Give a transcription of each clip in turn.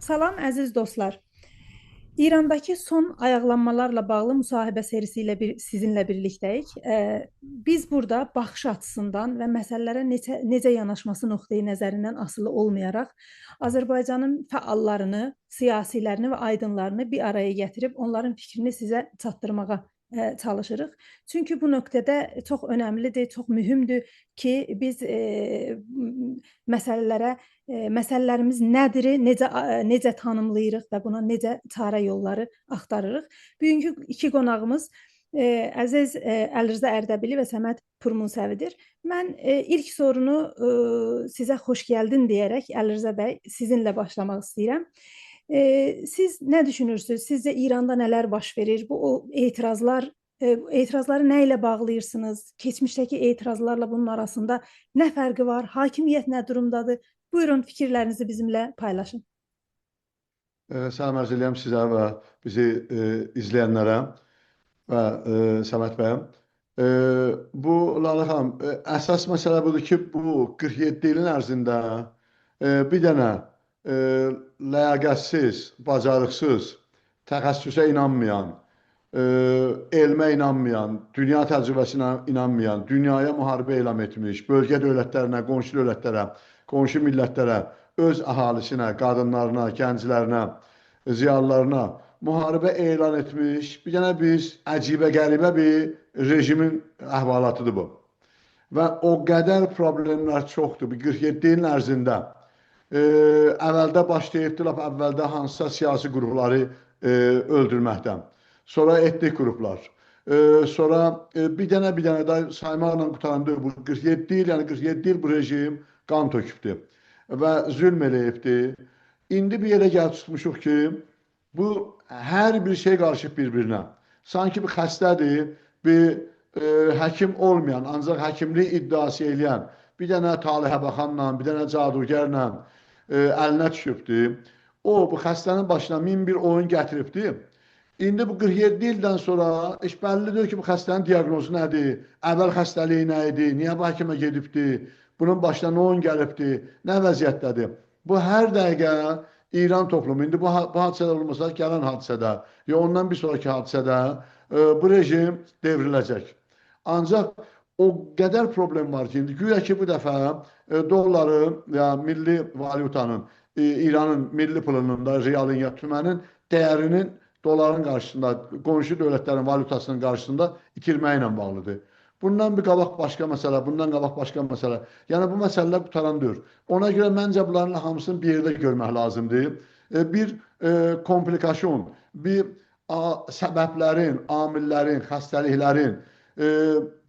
Salam əziz dostlar. İrandakı son ayaqlanmalarla bağlı müsahibə serisi ilə sizinlə birlikdəyik. Biz burada baxış açısından və məsələlərə necə yanaşması nöqteyi nəzərindən asılı olmayaraq Azərbaycanın fəallarını, siyasilərini və aydınlarını bir araya gətirib onların fikrini sizə çatdırmağa çalışırıq. Çünki bu nöqtədə çox önəmlidir, çox mühümdür ki, biz məsələlərimiz nədir, necə tanımlayırıq və buna necə çarə yolları axtarırıq. Bugünkü iki qonağımız əziz Əlirza Ərdəbili və Səməd Purmunsəvidir. Mən ilk sorunu sizə xoş gəldin deyərək Əlirza bəy sizinlə başlamaq istəyirəm. Siz nə düşünürsünüz? Sizcə İranda nələr baş verir? Bu etirazları nə ilə bağlayırsınız? Keçmişdəki etirazlarla bunun arasında nə fərqi var? Hakimiyyət nə durumdadır? Buyurun fikirlərinizi bizimlə paylaşın. Salam arz edirəm sizə və bizi izləyənlərə və Səməd bəyəm. Bu Lalə xanım, əsas məsələ budur ki, bu 47 ilin ərzində bir dənə ləyaqətsiz, bacarıqsız, təxəssüsə inanmayan, elmə inanmayan, dünya təcrübəsinə inanmayan, dünyaya müharibə elan etmiş, bölgə dövlətlərinə, qonşu dövlətlərə, qonşu millətlərə, öz əhalisinə, qadınlarına, gənclərinə, ziyalılarına müharibə elan etmiş, bir dənə biz əcibə qəribə bir rejimin əhvalatıdır bu. Və o qədər problemlər çoxdur. 47 ilin ərzində əvvəldə başlayıbdı, əvvəldə hansısa siyasi qrupları öldürməkdən. Sonra etnik qruplar. Sonra bir dənə də saymaqla qutaranda bu 47 il, yəni 47 il bu rejim qan tökübdür və zülm eləyibdir. İndi bir yerə gəlib tutmuşuq ki, bu hər bir şey qarışıb bir-birinə. Sanki bir xəstədir, bir həkim olmayan, ancaq həkimlik iddiası eləyən bir dənə talihə baxanla, bir dənə cadugərlə əlinə düşübdür. O, bu xəstənin başına min bir oyun gətiribdir. İndi bu 47 ildən sonra heç bəlli deyil ki, bu xəstənin diaqnozu nədir, əvvəl xəstəliyi nə idi, niyə bu həkimə gedibdir, bunun başına nə oyun gəlibdir, nə vəziyyətdədir. Bu hər dəqiqə İran toplumu, indi bu hadisədə olmasa gələn hadisədə, ya ondan bir sonraki hadisədə bu rejim devriləcək. Ancaq o qədər problem var ki, indi güya ki bu dəfə dolların, ya milli valyutanın, İranın milli pulunun da, realın ya tümənin dəyərinin doların qarşısında, qonşu dövlətlərin valyutasının qarşısında itirməyi ilə bağlıdır. Bundan bir qabaq başqa məsələ, bundan qabaq başqa məsələ. Yəni bu məsələlər qutaran deyil. Ona görə məncə bunların hamısını bir yerdə görmək lazımdır. Bir komplikasyon, bir səbəblərin, amillərin, xəstəliklərin,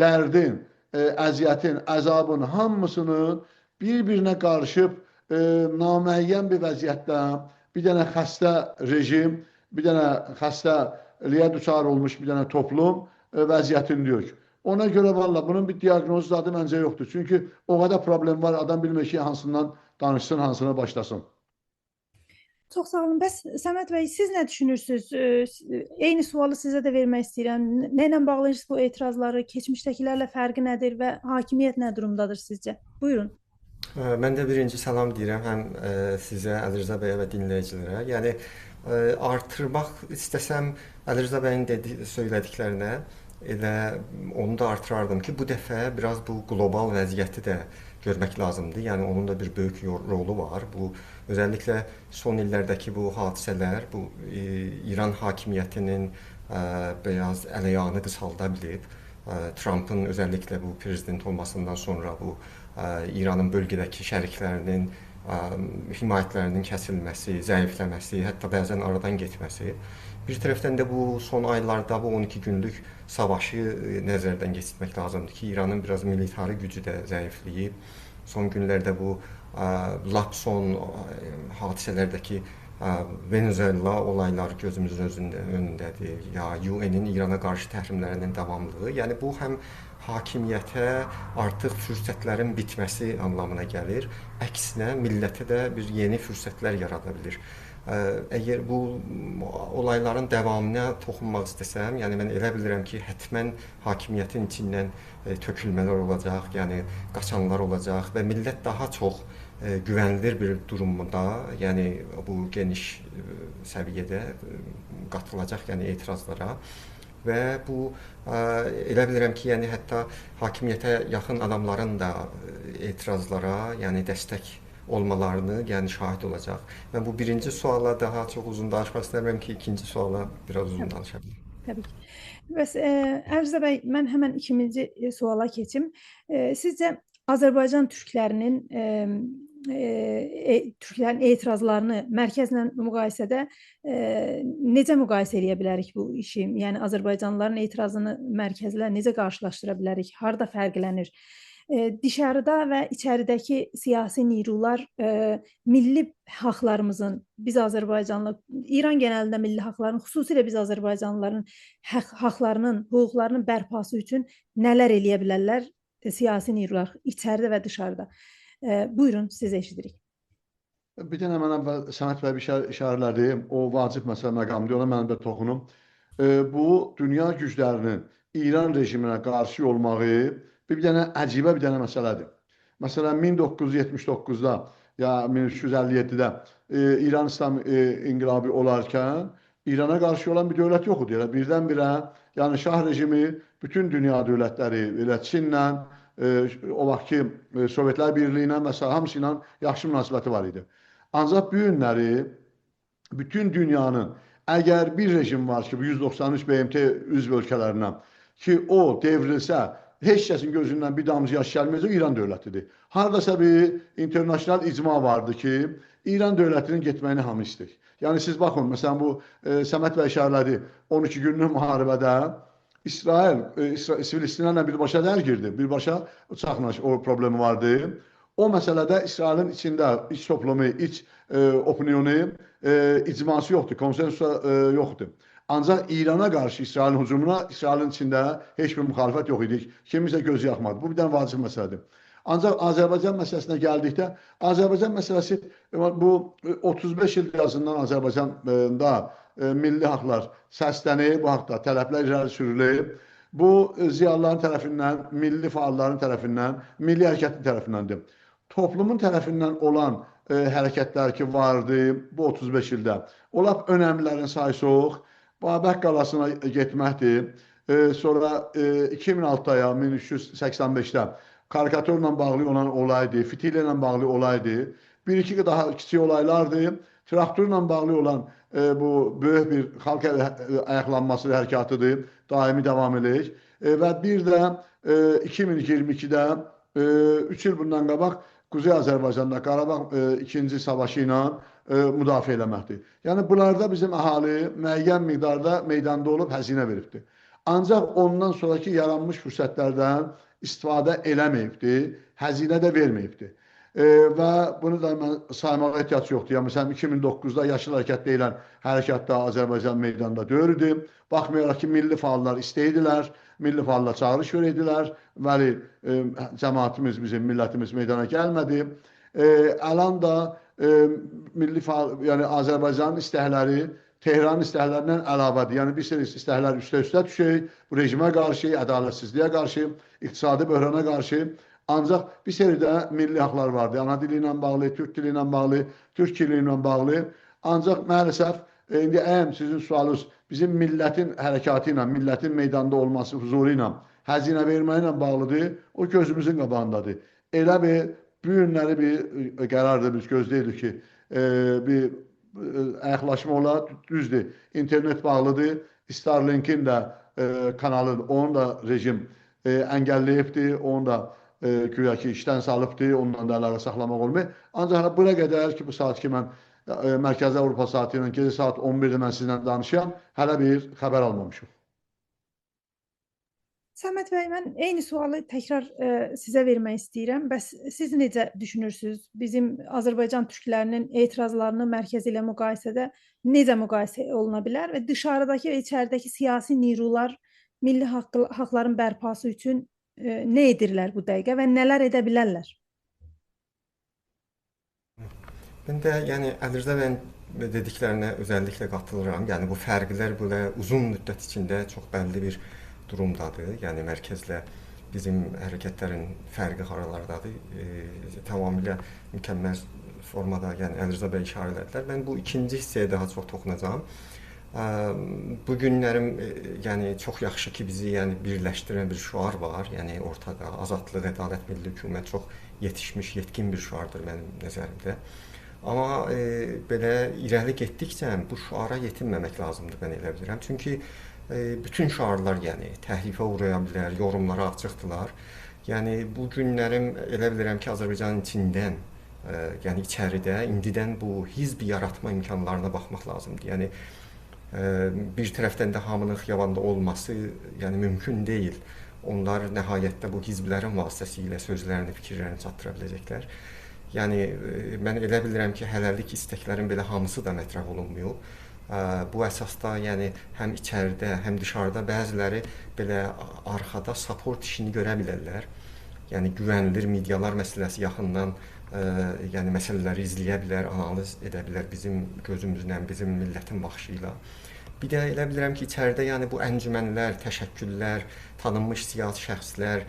dərdin, əziyyətin, əzabın hamısının bir-birinə qarışıb namüəyyən bir vəziyyətdə bir dənə xəstə rejim, bir dənə xəstəliyə düçar olmuş bir dənə toplum vəziyyətini deyək. Ona görə valla bunun bir diaqnozu adı məncə yoxdur. Çünki o qədər problem var, adam bilmir ki, hansından danışsın, hansına başlasın. Çox sağ olun. Bəs Səməd bəy, siz nə düşünürsünüz? Eyni sualı sizə də vermək istəyirəm. Nə ilə bağlayırsınız bu etirazları? Keçmişdəkilərlə fərqi nədir və hakimiyyət nə durumdadır sizcə? Buyurun. Mən də birinci salam deyirəm həm sizə, Əlirza bəyə və dinləyicilərə. Yəni artırmaq istəsəm Əlirza bəyin söylədiklərinə elə onu da artırardım ki, bu dəfə biraz bu qlobal vəziyyəti də görmək lazımdır. Yəni onun da bir böyük rolu var. Bu özəlliklə son illərdəki bu hadisələr, bu İran hakimiyyətinin biraz əleyağını qısalda bilib. Trump'ın özəlliklə bu prezident olmasından sonra bu İranın bölgədəki şəriklərinin himayətlərinin kəsilməsi, zəifləməsi, hətta bəzən aradan getməsi. Bir tərəfdən də bu son aylarda bu 12 günlük savaşı nəzərdən keçirmək lazımdır ki, İranın biraz militari gücü də zəifləyib. Son günlərdə bu lap son hadisələrdəki Venezuela olayları gözümüzün önündədir. Ya UN-in İrana qarşı təhrimlərinin davamlılığı. Yəni bu həm hakimiyyətə artıq fürsətlərin bitməsi anlamına gəlir. Əksinə millətə də bir yeni fürsətlər yarada bilir. Əgər bu olayların davamına toxunmaq istəsəm, yəni mən elə bilirəm ki, həttəmən hakimiyyətin içindən tökülmələr olacaq, yəni qaçanlar olacaq və millət daha çox güvenilir bir durumda, yani bu geniş səviyyədə qatılacaq, yəni etirazlara və bu elə bilirəm ki, yəni hətta hakimiyyətə yaxın adamların da etirazlara, yəni dəstək olmalarını, yəni şahid olacaq. Mən bu birinci suala daha çox uzun danışmaq istəmirəm ki, ikinci suala biraz uzun danışa bilərəm. Təbii ki. Bəs Əlirzə bəy, mən həmən ikinci suala keçim. Sizcə Azərbaycan türklərinin türklərin etirazlarını mərkəzlə müqayisədə necə müqayisə edə bilərik bu işi? Yəni Azərbaycanlıların etirazını mərkəzlə necə qarşılaşdıra bilərik? Harda fərqlənir? Dışarıda və içəridəki siyasi nirular milli haqlarımızın, biz Azərbaycanlı, İran genəlində milli haqların, xüsusilə biz Azərbaycanlıların haqlarının, hüquqlarının bərpası üçün nələr eləyə bilərlər siyasi nirular içəridə və dışarıda? Buyurun, siz eşidirik. Bir dənə mən əvvəl Səməd bəy bir işarələdiyim o vacib məsələ məqamıdır, ona mən də toxunum. Bu, dünya güclərinin İran rejiminə qarşı olmağı bir dənə əcibə bir dənə məsələdir. Məsələn, 1979-da ya 1357-də İran İslam inqilabı olarkən İrana qarşı olan bir dövlət yox idi. Birdən-birə, yəni şah rejimi bütün dünya dövlətləri, elə Çinlə, o vaxtki Sovetlər Birliyi ilə və hamısı ilə yaxşı münasibəti var idi. Ancaq bu günləri bütün dünyanın əgər bir rejim var ki, bu 193 BMT üzv ölkələrindən ki, o devrilsə, heç kəsin gözündən bir damcı yaş gəlməyəcək, İran dövlətidir. Haradasa bir internasional icma vardı ki, İran dövlətinin getməyini hamı istəyir. Yəni siz baxın, məsələn bu Səməd bəy işarələdi, 12 günlük müharibədə İsrail Filistinlərlə birbaşa dərgirdi, birbaşa uçaqla o problemi vardı. O məsələdə İsrailin içində iç toplumu, iç opinionu, icması yoxdur, konsensusa yoxdur. Ancaq İrana qarşı İsrailin hücumuna İsrailin içində heç bir müxalifət yox idi. Kimsə gözü yaxmadı. Bu bir dənə vacib məsələdir. Ancaq Azərbaycan məsələsinə gəldikdə, Azərbaycan məsələsi bu 35 il yazından Azərbaycanda milli haqlar səslənib, bu haqda tələblər irəli sürülüb. Bu ziyalıların tərəfindən, milli fəalların tərəfindən, milli hərəkətin tərəfindəndir. Toplumun tərəfindən olan hərəkətlər ki vardı bu 35 ildə, o lap önəmlilərin sayı çox. Babək qalasına getməkdir. Sonra 2006-da ya 1385-də karikaturla bağlı olan olaydı, fitil ilə bağlı olaydı. Bir-iki daha kiçik olaylardı. Traktorla bağlı olan bu böyük bir xalq ayaqlanması hərəkətidir. Daimi davam edir. Və bir də 2022-də 3 il bundan qabaq Kuzey Azərbaycanda Qarabağ 2-ci savaşı ilə müdafiə eləməkdir. Yəni bunlarda bizim əhali müəyyən miqdarda meydanda olub həzinə veribdir. Ancaq ondan sonraki yaranmış fürsətlərdən istifadə eləməyibdir, həzinə də verməyibdir. Və bunu da mən saymağa ehtiyac yoxdur. Yəni, məsələn, 2009-da Yaşıl Hərəkət deyilən hərəkətdə Azərbaycan meydanda döyürdü. Baxmayaraq ki, milli fəallar istəydilər, milli fəallar çağırış verəydilər. Bəli, cəmaatimiz, bizim millətimiz meydana gəlmədi. Əlan da milli fəal, yəni Azərbaycanın istəkləri Tehranın istəklərindən əlavədir. Yəni, bir sürü istəklər üstə düşür, bu rejimə qarşı, ədalətsizliyə qarşı, iqtisadi böhrana qarşı. Ancaq bir sürü də milli haqlar vardı. Ana dili ilə bağlı, türk dili ilə bağlı, türk dili ilə bağlı. Ancaq maalesef, indi ən sizin sualınız bizim millətin hərəkatı ilə, millətin meydanda olması huzuru ilə, həzinə verməyi ilə bağlıdır. O gözümüzün qabağındadır. Elə bir bu günləri bir qərardır, biz gözləyirik ki, bir ayaqlaşma ola, düzdür. İnternet bağlıdır. Starlink'in də kanalın, onu da rejim əngəlləyibdir, onu da güya ki işdən salıbdır, ondan da əlaqə saxlamaq olmuyor. Ancaq bura qədər ki, bu saat ki mən Mərkəzi Avropa saatı ilə gecə saat 11-də mən sizinlə danışıram, hələ bir xəbər almamışıq. Səməd bəy, mən eyni sualı təkrar sizə vermək istəyirəm. Bəs siz necə düşünürsünüz? Bizim Azərbaycan türklərinin etirazlarını mərkəzi ilə müqayisədə necə müqayisə oluna bilər və dışarıdakı və içəridəki siyasi nirular milli haqların bərpası üçün nə edirlər bu dəqiqə və nələr edə bilərlər? Mən də yəni Əlirzə bəyin dediklərinə özəlliklə qatılıram. Yəni bu fərqlər belə uzun müddət içində çox bəlli bir durumdadır. Yəni mərkəzlə bizim hərəkətlərin fərqi haralardadır. Tamamilə mükəmməl formada, yəni Əli Rza bəy işarə elədilər. Mən bu ikinci hissəyə daha çox toxunacağam. Bu günlərim yəni çox yaxşı ki, bizi yəni birləşdirən bir şüar var. Yəni ortada azadlıq, ədalət, milli hökumət çox yetişmiş, yetkin bir şüardır mənim nəzərimdə. Amma belə irəli getdikcə bu şüara yetinməmək lazımdır, mən elə bilirəm. Çünki bütün şüarlar yəni təhrifə uğraya bilər, yorumlara açıqdılar. Yəni bu günlərim elə bilirəm ki, Azərbaycanın içindən, yəni içəridə indidən bu hizb yaratma imkanlarına baxmaq lazımdır. Yəni bir tərəfdən də hamının xiyabanda olması yəni mümkün deyil. Onlar nəhayətdə bu hizblərin vasitəsilə sözlərini, fikirlərini çatdıra biləcəklər. Yəni mən elə bilirəm ki, hələlik istəklərin belə hamısı da mətrəh olunmuyor. Bu əsasda yəni həm içəridə, həm dışarıda bəziləri belə arxada support işini görə bilərlər. Yəni güvənilir medialar məsələsi yaxından yəni məsələləri izləyə bilər, analiz edə bilər bizim gözümüzlə, bizim millətin baxışı ilə. Bir də elə bilirəm ki, içəridə yəni bu əncümənlər, təşəkküllər, tanınmış siyasi şəxslər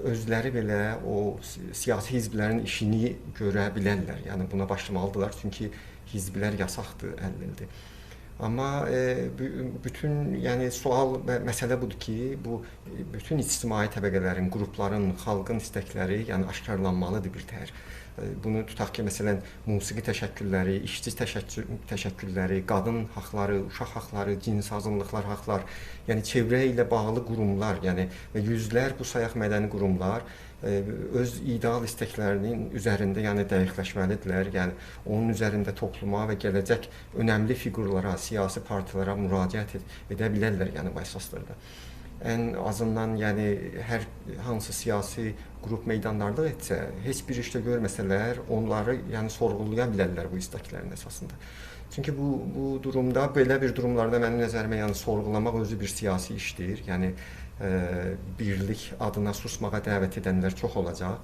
özləri belə o siyasi hizblərin işini görə bilərlər. Yəni buna başlamalıdırlar, çünki hizblər yasaqdır, 50 ildir. Amma bütün yəni sual və məsələ budur ki, bu bütün ictimai təbəqələrin, qrupların, xalqın istəkləri yəni aşkarlanmalıdır bir təhər. Bunu tutaq ki, məsələn, musiqi təşəkkülləri, işçi təşəkkülləri, qadın haqları, uşaq haqları, cins azınlıqlar haqlar, yəni çevrə ilə bağlı qurumlar, yəni və yüzlər bu sayaq mədəni qurumlar öz ideal istəklərinin üzərində yəni dəqiqləşməlidirlər. Yəni onun üzərində topluma və gələcək önəmli fiqurlara, siyasi partiyalara müraciət edə bilərlər yəni bu əsaslarda. Ən azından yəni hər hansı siyasi qrup meydandarlıq etsə, heç bir işdə görməsələr, onları yəni sorğulaya bilərlər bu istəklərin əsasında. Çünki bu durumda, belə bir durumlarda mənim nəzərimə yəni sorğulamaq özü bir siyasi işdir. Yəni birlik adına susmağa dəvət edənlər çox olacaq.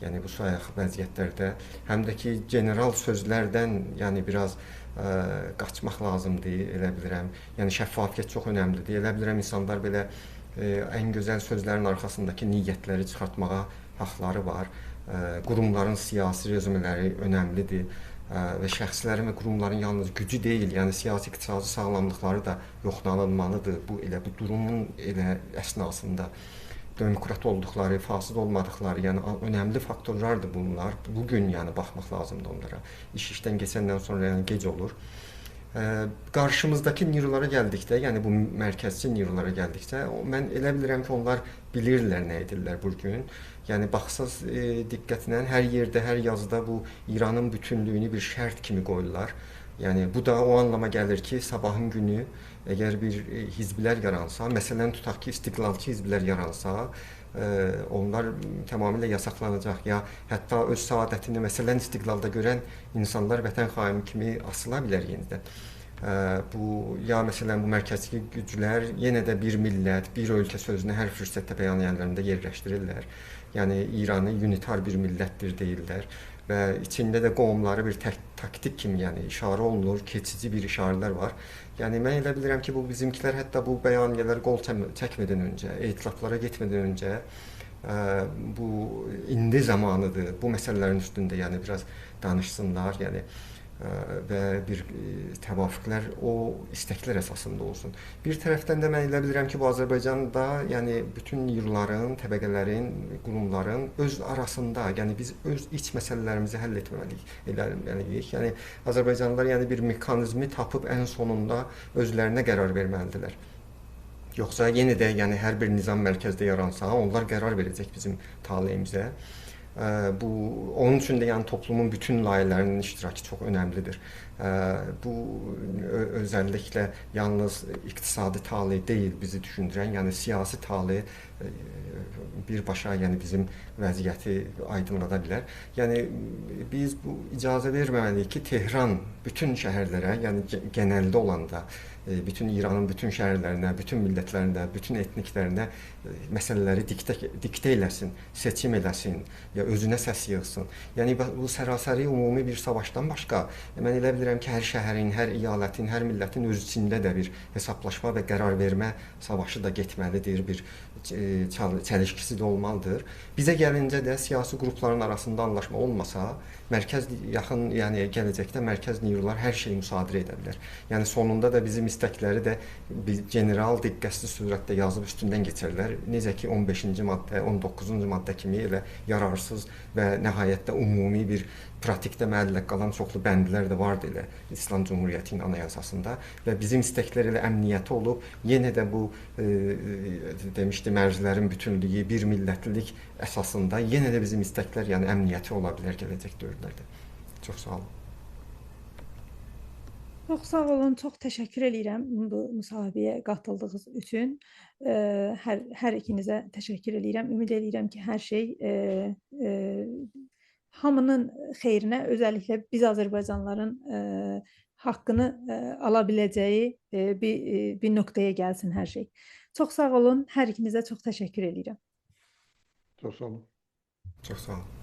Yəni bu sayaq vəziyyətlərdə həm də ki general sözlərdən yəni biraz qaçmaq lazımdır, elə bilirəm. Yəni şəffafiyət çox önəmlidir. Elə bilirəm insanlar belə ən gözəl sözlərin arxasındakı niyyətləri çıxartmağa haqları var. Qurumların siyasi rezümələri önəmlidir və şəxslərin və qurumların yalnız gücü deyil, yəni siyasi iqtisadi sağlamlıqları da yoxlanılmalıdır. Bu durumun elə əsnasında demokrat olduqları, fasid olmadıqları, yəni önəmli faktorlardır bunlar. Bugün yəni baxmaq lazımdır onlara. İşdən keçəndən sonra yəni gec olur. Qarşımızdakı nürolara gəldikdə, yəni bu mərkəzçi nürolara gəldikdə, mən elə bilirəm ki, onlar bilirlər nə edirlər bugün. Yəni baxsaz diqqətlə hər yerdə, hər yazıda bu İranın bütünlüyünü bir şərt kimi qoyurlar. Yəni bu da o anlama gəlir ki, sabahın günü əgər bir hizblər yaransa, məsələn tutaq ki, istiqlalçı hizblər yaransa, onlar tamamilə yasaqlanacaq. Ya hətta öz saadətini məsələn istiqlalda görən insanlar vətən xaini kimi asıla bilər yenidən. Bu ya məsələn bu mərkəzi güclər yenə də bir millət, bir ölkə sözünü hər fürsətdə bəyan edənlərində yerləşdirirlər. Yəni İranı unitar bir millətdir deyirlər və içində də qovumları bir taktik kimi yəni işarə olunur, keçici bir işarələr var. Yəni mən elə bilirəm ki, bu bizimkilər hətta bu bəyaniyələr qol çəkmədən öncə, etilaflara getmədən öncə bu indi zamanıdır. Bu məsələlərin üstündə yəni biraz danışsınlar, yəni və bir təvafüqlər o istəklər əsasında olsun. Bir tərəfdən də mən elə bilirəm ki, bu Azərbaycanda yəni bütün nüroların, təbəqələrin, qurumların öz arasında, yəni biz öz iç məsələlərimizi həll etməliyik. Yəni Azərbaycanlılar yəni bir mexanizmi tapıb ən sonunda özlərinə qərar verməlidirlər. Yoxsa yenə də yəni hər bir nizam mərkəzdə yaransa, onlar qərar verəcək bizim taleyimizə. Onun üçün də yəni toplumun bütün layihələrinin iştirakı çox önəmlidir. Bu özəlliklə yalnız iqtisadi taley deyil bizi düşündürən, yəni siyasi taley birbaşa yəni bizim vəziyyəti aydınlada bilər. Yəni biz bu icazə verməməliyik ki, Tehran bütün şəhərlərə, yəni genəldə olanda bütün İranın bütün şəhərlərinə, bütün millətlərinə, bütün etniklərinə məsələləri diktə eləsin, seçim eləsin, ya özünə səs yığsın. Yəni bu sərasəri ümumi bir savaşdan başqa, mən elə bilirəm ki, hər şəhərin, hər eyalətin, hər millətin öz içində də bir hesablaşma və qərar vermə savaşı da getməlidir, bir çelişkisi də olmalıdır. Bizə gəlincə də siyasi qrupların arasında anlaşma olmasa, mərkəz yaxın, yəni gələcəkdə mərkəz neyrolar hər şeyi müsadirə edə bilər. Yəni sonunda da bizim istəkləri də biz general diqqətli sürətdə yazıb üstündən keçirlər. Necə ki 15-ci maddə, 19-cu maddə kimi elə yararsız və nəhayətdə ümumi bir pratikdə müəlləq qalan çoxlu bəndlər də vardı elə İslam Cümhuriyyətinin anayasasında və bizim istəklər elə əmniyyəti olub, yenə də bu demişdim ərzlərin bütünlüyü, bir millətlilik əsasında yenə də bizim istəklər, yəni əmniyyəti ola bilər gələcək dövrlərdə. Çox sağ olun. Çox sağ olun, çox təşəkkür edirəm bu müsahibəyə qatıldığınız üçün. Hər ikinizə təşəkkür edirəm. Ümid edirəm ki, hər şey hamının xeyrinə, özəlliklə biz Azərbaycanlıların haqqını ala biləcəyi bir nöqtəyə gəlsin hər şey. Çox sağ olun, hər ikinizə çox təşəkkür edirəm. Çox sağ olun. Çox sağ olun.